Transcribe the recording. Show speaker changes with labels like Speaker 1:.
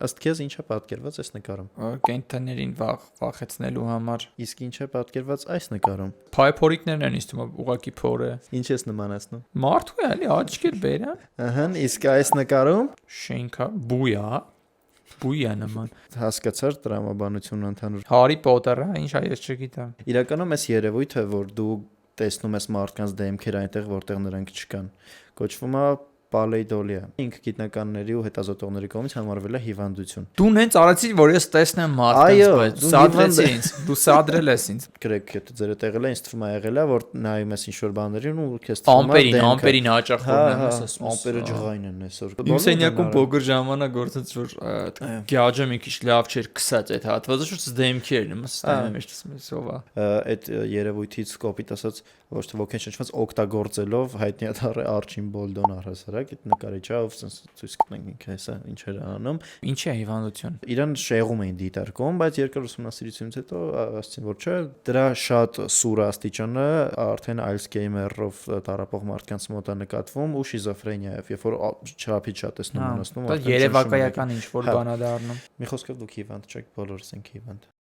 Speaker 1: Ըստ քեզ ինչ է պատկերված այս նկարում։
Speaker 2: Կենտրոններին վախեցնելու համար։
Speaker 1: Իսկ ինչ է պատկերված այս նկարում։
Speaker 2: Փայփորիկներն են իստում ուղակի փորը։
Speaker 1: Ինչ ես նմանացնում։
Speaker 2: Մարդու է էլի աչքեր բերան։
Speaker 1: Ահա, իսկ այս նկարում
Speaker 2: Շենքա, բույա նման։
Speaker 1: հասկացար տրամաբանությունը ընդհանուր։
Speaker 2: Հարի Պոտերը, ինչ է, ես չգիտեմ։
Speaker 1: Իրականում այս երևույթը, որ դու տեսնում ես մարդկանց դեմքեր այնտեղ, որտեղ նրանք չկան, կոչվում է պալեյդոլիա։ Ինքը գիտնականների ու հետազոտողների կողմից համարվել է հիվանդություն։
Speaker 2: Դու նենց արեցի, որ ես տեսնեմ մարդկանց, բայց սադրեցի ինձ։ Դու սադրել ես ինձ։
Speaker 1: Գրեք, եթե ձերը տեղել է, ինձ թվում է եղել է, որ նայում ես ինչ-որ բաներին ու քեզ թվում է
Speaker 2: ամպերին հաճախ որն ես ասում։
Speaker 1: ամպերը ջղային են այսօր։
Speaker 2: Իմ սենյակում փոքր ժամանակ գործած որ գյաջը մի քիչ լավ չէր քսած այդ հատվածը, շուտ դեմքերն եմ ստանում մեջ սովա։
Speaker 1: Այդ երևույթից կոպիտ ասած ոչ թե ոգեշնչված օգտագործելով հայտնի է Արչին Բոլդոն առհասարակ այդ նկարիչը, ով ցույց կտանք ինքը հեսա ինչեր անում։
Speaker 2: Ինչի է հիվանդություն։
Speaker 1: Իրան շեղում էին դիտարկում, բայց երկար ուսումնասիրությունից հետո ասացին, որ չէ, դրա շատ սուր աստիճանը արդեն Alzheimer-ով տառապող մարդկանց մոտ է նկատվում ու շիզոֆրենիայով, երբ որ չափից շատ ես նմանացնում,
Speaker 2: դա երևակայական ինչ որ բան է դառնում։
Speaker 1: Մի խոսքով դուք հիվանդ չեք, բոլորս ենք հիվանդ։